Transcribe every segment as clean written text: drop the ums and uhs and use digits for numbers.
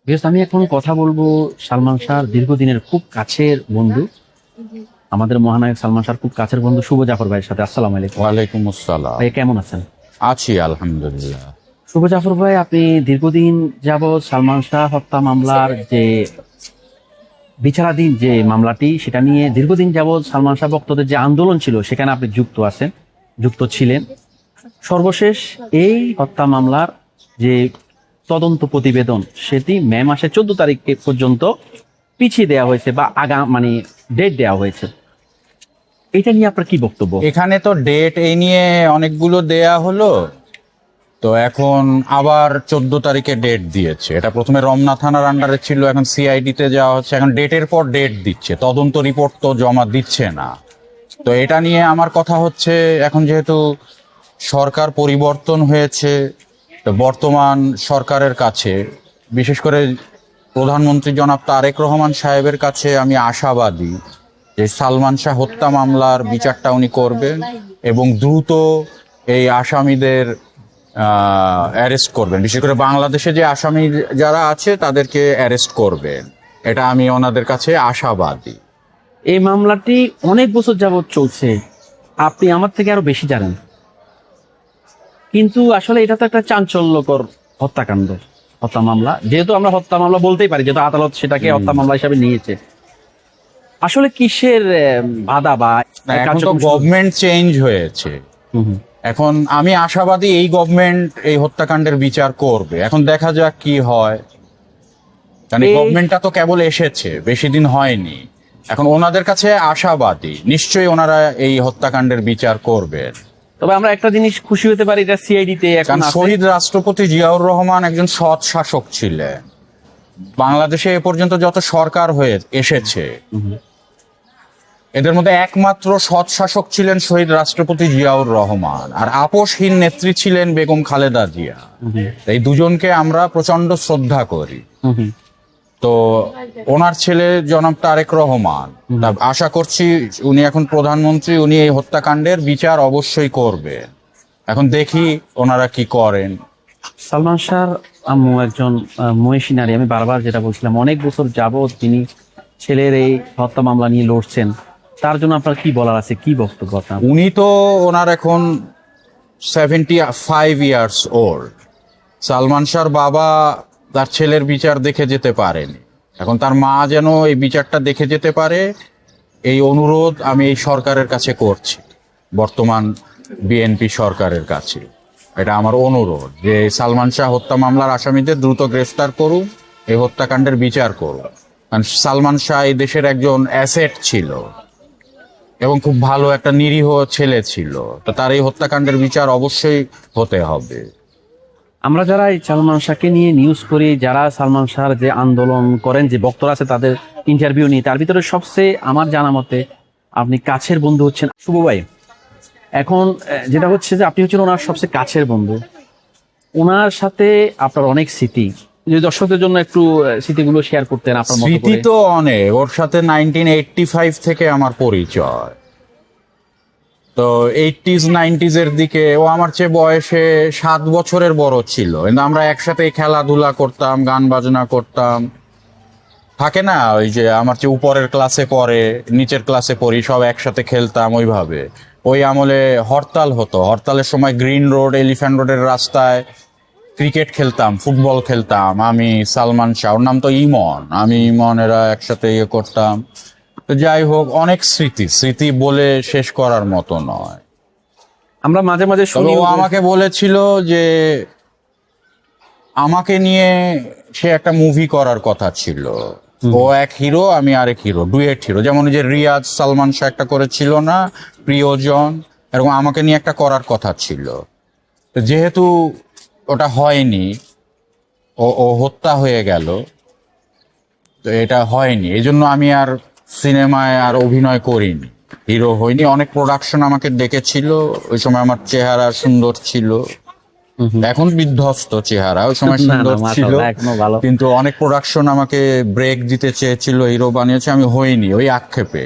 Because আমি এখন কথা বলবো সালমান শাহর দীর্ঘদিনের খুব কাছের বন্ধু, আমাদের মহানায়ক সালমান শাহর খুব কাছের বন্ধু শুভ জাফর ভাইয়ের সাথে। আসসালামু আলাইকুম। ওয়ালাইকুম আসসালাম। ভাই কেমন আছেন? আছি আলহামদুলিল্লাহ। শুভ জাফর ভাই, আপনি দীর্ঘদিন যাবৎ সালমান শাহ হত্যা মামলার যে বিচারাধীন যে মামলাটি, সেটা নিয়ে দীর্ঘদিন যাবৎ সালমান শাহ ভক্তদের যে আন্দোলন ছিল সেখানে আপনি যুক্ত ছিলেন। সর্বশেষ এই হত্যা মামলার যে তদন্ত প্রতিবেদন, সেটি মে মাসের 14 তারিখ পর্যন্ত পিছিয়ে দেওয়া হয়েছে বা মানে ডেট দেওয়া হয়েছে। এটা নিয়ে আপনার কি বক্তব্য? এখানে তো ডেট এই নিয়ে অনেকগুলো দেয়া হলো, তো এখন আবার 14 তারিখে ডেট দিয়েছে। এটা প্রথমে রমনা থানার আন্ডারে ছিল, এখন সিআইডি তে যাওয়া হচ্ছে। এখন ডেটের পর ডেট দিচ্ছে, তদন্ত রিপোর্ট তো জমা দিচ্ছে না। তো এটা নিয়ে আমার কথা হচ্ছে, এখন যেহেতু সরকার পরিবর্তন হয়েছে, তো বর্তমান সরকারের কাছে, বিশেষ করে প্রধানমন্ত্রী জনাব তারেক রহমান সাহেবের কাছে আমি আশাবাদী যে সালমান শাহ হত্যা মামলার বিচারটা উনি করবেন এবং দ্রুত এই আসামিদের অ্যারেস্ট করবেন। বিশেষ করে বাংলাদেশে যে আসামি যারা আছে তাদেরকে অ্যারেস্ট করবেন, এটা আমি ওনাদের কাছে আশাবাদী। এই মামলাটি অনেক বছর যাবৎ চলছে, আপনি আমার থেকে আরো বেশি জানেন, কিন্তু আসলে এটা তো একটা চাঞ্চল্যকর হত্যাকাণ্ড, হত্যা মামলা। যেহেতু আমরা হত্যা মামলা বলতেই পারি, যেহেতু আদালত সেটাকে হত্যা মামলা হিসাবে নিয়েছে। আসলে কিসের বাধা বা এখন তো গভর্নমেন্ট চেঞ্জ হয়েছে, এখন আমি আশাবাদী এই গভর্নমেন্ট এই হত্যাকাণ্ডের বিচার করবে। এখন দেখা যাক কি হয়, কারণ গভর্নমেন্টটা তো কেবল এসেছে, বেশি দিন হয়নি। এখন ওনাদের কাছে আশাবাদী, নিশ্চয়ই ওনারা এই হত্যাকাণ্ডের বিচার করবে। তবে আমরা একটা জিনিস খুশি হতে পারি, এটা সিআইডি তে এখন কারণ শহীদ রাষ্ট্রপতি জিয়াউর রহমান একজন সৎ শাসক ছিলেন। বাংলাদেশে এ পর্যন্ত যত সরকার হয়ে এসেছে, এদের মধ্যে একমাত্র সৎ শাসক ছিলেন শহীদ রাষ্ট্রপতি জিয়াউর রহমান, আর আপোষহীন নেত্রী ছিলেন বেগম খালেদা জিয়া। এই দুজনকে আমরা প্রচন্ড শ্রদ্ধা করি। তো ওনার ছেলে জনাব তারেক রহমান, আশা করছি উনি এখন প্রধানমন্ত্রী, উনি এই হত্যাকাণ্ডের বিচার অবশ্যই করবে। এখন দেখি ওনারা কি করেন। সালমান শাহর আম্মু একজন মহিষী নারী। আমি বারবার যেটা বলছিলাম, অনেক বছর যাবৎ তিনি ছেলের এই হত্যা মামলা নিয়ে লড়ছেন। তার জন্য আপনার কি বলার আছে, কি বক্তব্য আপনার? উনি তো ওনার এখন 75 ইয়ার্স ওল্ড। সালমান শাহর বাবা তার ছেলের বিচার দেখে যেতে পারেনি, এখন তার মা যেন এই বিচারটা দেখে যেতে পারে, এই অনুরোধ আমি এই সরকারের কাছে করছি, বর্তমান বিএনপি সরকারের কাছে। এটা আমার অনুরোধ যে সালমান শাহ হত্যা মামলার আসামিদের দ্রুত গ্রেফতার করুন, এই হত্যাকাণ্ডের বিচার করুন। কারণ সালমান শাহ এই দেশের একজন অ্যাসেট ছিল এবং খুব ভালো একটা নিরীহ ছেলে ছিল, তো তার এই হত্যাকাণ্ডের বিচার অবশ্যই হতে হবে। আমরা যারা এই সালমান শাহকে নিয়ে নিউজ করি, যারা সালমান শাহর যে আন্দোলন করেন, যে বক্তরা আছে তাদের ইন্টারভিউ নিই, তার ভিতরে সবচেয়ে আমার জানা মতে আপনি কাছের বন্ধু হচ্ছেন শুভ ভাই। এখন যেটা হচ্ছে যে আপনি হচ্ছেন ওনার সবচেয়ে কাছের বন্ধু, ওনার সাথে আপনার অনেক স্মৃতি। যদি দর্শকদের জন্য একটু স্মৃতিগুলো শেয়ার করতেন আপনার মতো স্মৃতি করে। তো অনেক, ওর সাথে 1985 থেকে আমার পরিচয়। তো 80s 90s এর দিকে ও আমার চেয়ে বয়সে 7 বছরের বড় ছিল, কিন্তু আমরা একসাথে খেলাধুলা করতাম, গান বাজনা করতাম। থাকে না ওই যে আমার চেয়ে উপরের ক্লাসে পড়ে, নিচের ক্লাসে পড়ি, সব একসাথে খেলতাম ওইভাবে। ওই আমলে হরতাল হতো, হরতালের সময় গ্রিন রোড, এলিফ্যান্ট রোডের রাস্তায় ক্রিকেট খেলতাম, ফুটবল খেলতাম। আমি, সালমান শাহ, ওর নাম তো ইমন, আমি ইমন, এরা একসাথে ইয়ে করতাম। তো যাই হোক, অনেক স্মৃতি, স্মৃতি বলে শেষ করার মতো নয়। আমরা মাঝে মাঝে তবে শুনি ও আমাকে বলেছিল যে আমাকে নিয়ে সে একটা মুভি করার কথা ছিল। ও এক হিরো, আমি আরেক হিরো, ডুয়েট হিরো। যেমন ওই যে রিয়াজ সালমান শাহ একটা করেছিল না, প্রিয়জন, এরকম আমাকে নিয়ে একটা করার কথা ছিল। তো যেহেতু ওটা হয়নি, ও হত্যা হয়ে গেল, তো এটা হয়নি, এই জন্য আমি আর সিনেমায় আর অভিনয় করিনি, হিরো হইনি। অনেক প্রোডাকশন আমাকে ডেকেছিল, ওই সময় আমার চেহারা সুন্দর ছিল, এখন বিধ্বস্ত চেহারা, ওই সময় সুন্দর ছিল, কিন্তু অনেক প্রোডাকশন আমাকে ব্রেক দিতে চেয়েছিল, হিরো বানিয়েছে, আমি হইনি। ওই আক্ষেপে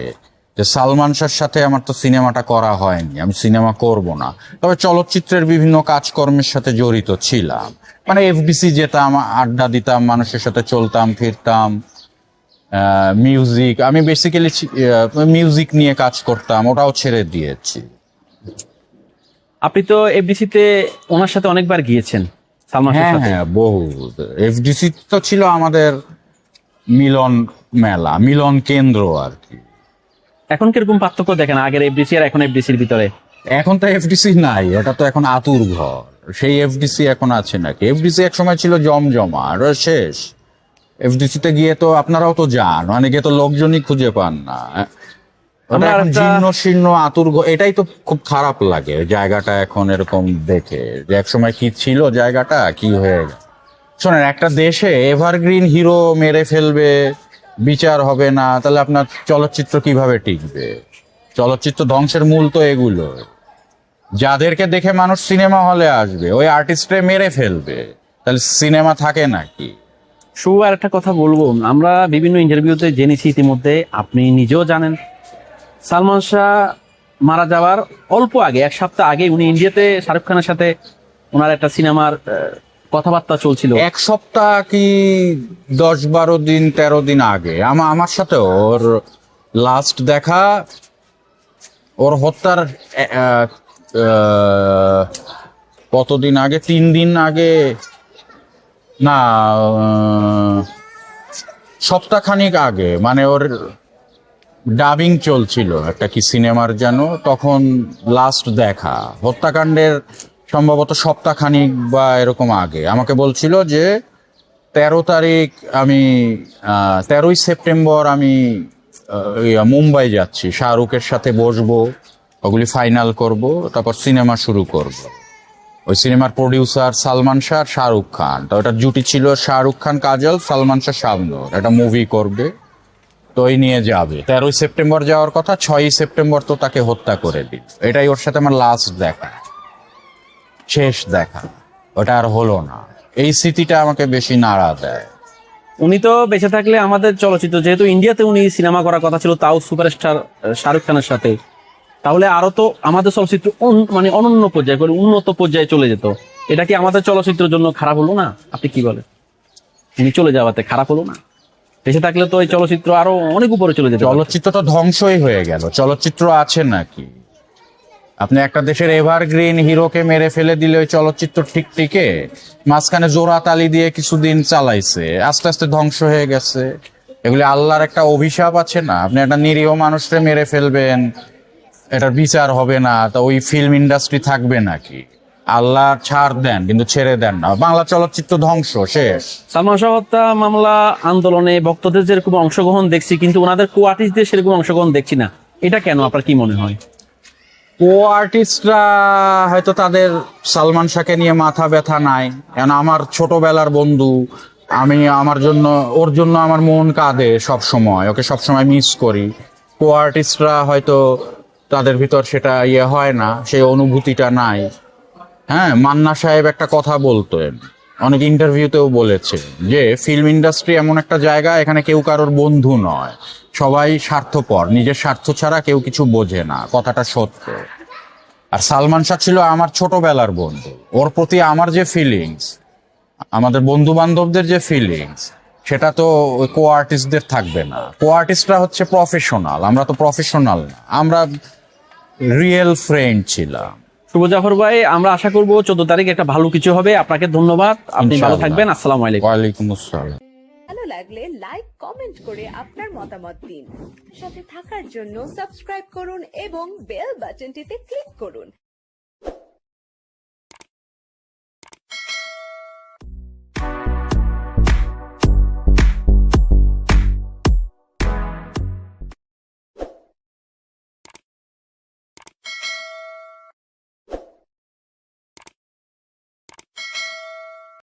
যে সালমান শাহর সাথে আমার তো সিনেমাটা করা হয়নি, আমি সিনেমা করব না। তবে চলচ্চিত্রের বিভিন্ন কাজকর্মের সাথে জড়িত ছিলাম। মানে এফডিসি যেতাম, আড্ডা দিতাম, মানুষের সাথে চলতাম ফিরতাম। মিউজিক, আমি বেসিক্যালি মিউজিক নিয়ে কাজ করতাম, ওটাও ছেড়ে দিয়েছি। আপনি তো এফডিসিতে ওনার সাথে অনেকবার গিয়েছেন, সালমান শাহের হ্যাঁ সাথে। হ্যাঁ, বহু। এফডিসি তো ছিল আমাদের মিলন মেলা, মিলন কেন্দ্র আর কি। এখন কিরকম পার্থক্য দেখেন আগের এফডিসি আর এখন এফডিসির ভিতরে? এখন তো এফডিসি নাই, এটা তো এখন আতুর ঘর। সেই এফডিসি এখন আছে নাকি? এফডিসি এক সময় ছিল জমজমা, আর শেষ। এফডিসি তে গিয়ে তো আপনারাও তো যান, অনেকে তো লোকজনই খুঁজে পান না। ওটা আমরা এখন একটা- জীর্ণ শীর্ণ আতুর ঘর, এটাই তো খুব খারাপ লাগে জায়গাটা এখন এরকম দেখে, যে এক সময় কি ছিল জায়গাটা, কি হয়ে গেল। শোনেন, একটা দেশে এভারগ্রিন হিরো মেরে ফেলবে, বিচার হবে না, তাহলে আপনার চলচ্চিত্র কিভাবে টিকবে? চলচ্চিত্র ধ্বংসের মূল তো এগুলো। যাদেরকে দেখে মানুষ সিনেমা হলে আসবে, ওই আর্টিস্টরে মেরে ফেলবে, তাহলে সিনেমা থাকে নাকি? শুভ, আর একটা কথা বলবো, আমরা বিভিন্ন ইন্টারভিউতে জেনেছি ইতিমধ্যে, আপনি নিজেও জানেন, সালমান শাহ মারা যাওয়ার অল্প আগে, 1 সপ্তাহ আগে উনি ইন্ডিয়াতে শাহরুখ খানের সাথে ওনার একটা সিনেমার কথাবার্তা চলছিল। এক সপ্তাহ কি 10-12 দিন 13 দিন আগে আমার সাথে ওর লাস্ট দেখা, ওর হত্যার কতদিন আগে, 3 দিন আগে না, সপ্তাহখানিক আগে, মানে ওর ডাবিং চলছিল একটা কি সিনেমার যেন, তখন লাস্ট দেখা। হত্যাকাণ্ডের সম্ভবত সপ্তাহখানিক বা এরকম আগে আমাকে বলছিল যে 13 তারিখ আমি 13ই সেপ্টেম্বর আমি মুম্বাই যাচ্ছি, শাহরুখের সাথে বসবো, ওগুলি ফাইনাল করব, তারপর সিনেমা শুরু করব। ওই সিনেমার প্রডিউসার সালমান শাহ আর শাহরুখ খান, তো ওটার জুটি ছিল শাহরুখ খান কাজল, সালমান শাহ শাবনূর, একটা মুভি করবে, তো ওই নিয়ে যাবে। 13ই সেপ্টেম্বর যাওয়ার কথা, 6ই সেপ্টেম্বর তো তাকে হত্যা করে দিল। এটাই ওর সাথে আমার লাস্ট দেখা, শেষ দেখা। ওটা আর হলো না। এই স্মৃতিটা আমাকে বেশি নাড়া দেয়। উনি তো বেঁচে থাকলে আমাদের চলচ্চিত্র, যেহেতু ইন্ডিয়াতে উনি সিনেমা করার কথা ছিল, তাও সুপারস্টার শাহরুখ খানের সাথে, তাহলে আরো তো আমাদের চলচ্চিত্র মানে অনন্য পর্যায়ে, উন্নত পর্যায়ে চলে যেত। এটা কি আমাদের চলচ্চিত্রের জন্য খারাপ হলো না? আপনি কি বলেন? উনি চলে যাওয়াতে খারাপ হলো না? বেঁচে থাকলে তো এই চলচ্চিত্র আরো অনেক উপরে চলে যেত। চলচ্চিত্র তো ধ্বংসই হয়ে গেল, চলচ্চিত্র আছে নাকি? আপনি একটা দেশের এভারগ্রিন হিরোকে মেরে ফেলে দিলে ওই চলচ্চিত্র ঠিক টিকে? মাঝখানে জোড়া তালি দিয়ে কিছুদিন চালাইছে, আস্তে আস্তে ধ্বংস হয়ে গেছে। এগুলি আল্লাহর একটা অভিশাপ আছে না? আপনি একটা নিরীহ মানুষকে মেরে ফেলবেন, এটার বিচার হবে না, তা ওই ফিল্ম ইন্ডাস্ট্রি থাকবে নাকি? আল্লাহ ছাড় দেন কিন্তু ছেড়ে দেন না। বাংলা চলচ্চিত্র ধ্বংস, শেষ। সালমান শাহ হত্যা মামলা আন্দোলনে ভক্তদের যেরকম অংশগ্রহণ দেখছি, কিন্তু ওনাদের কো আর্টিস্টদের সেরকম অংশগ্রহণ দেখছি না। এটা কেন, আপনার কি মনে হয়? কো আর্টিস্টরা হয়তো তাদের সালমান শাহকে নিয়ে মাথা ব্যথা নাই, কেন আমার ছোটবেলার বন্ধু, আমি ওর জন্য আমার মন কাঁদে সব সময়, ওকে সব সময় মিস করি। কো আর্টিস্টরা হয়তো তাদের ভিতর সেটা হয় না, সেই অনুভূতিটা নাই। হ্যাঁ, মান্না সাহেব একটা কথা বলতেন, অনেক ইন্টারভিউতেও বলেছে, যে ফিল্ম ইন্ডাস্ট্রি এমন একটা জায়গা, এখানে কেউ কারোর বন্ধু নয়, সবাই স্বার্থপর, নিজের স্বার্থ ছাড়া কেউ কিছু বোঝে না। কথাটা সত্য। আর সালমান শাহ ছিল আমার ছোটবেলার বন্ধু, ওর প্রতি আমার যে ফিলিংস, আমাদের বন্ধু বান্ধবদের যে ফিলিংস, সেটা তো ওই কো আর্টিস্টদের থাকবে না। কো আর্টিস্টরা হচ্ছে প্রফেশনাল, আমরা তো প্রফেশনাল না, আমরা রিয়েল ফ্রেন্ড ছিলাম। শুভ জাফর ভাই, আমরা আশা করবো 14 তারিখ একটা ভালো কিছু হবে। আপনাকে ধন্যবাদ, আপনি ভালো ইনশাআল্লাহ। থাকবেন। আসসালামু আলাইকুম। ওয়ালাইকুম আসসালাম। ভালো লাগলে লাইক কমেন্ট করে আপনার মতামত দিন। সাথে থাকার জন্য সাবস্ক্রাইব করুন এবং বেল বাটনটিতে ক্লিক করুন।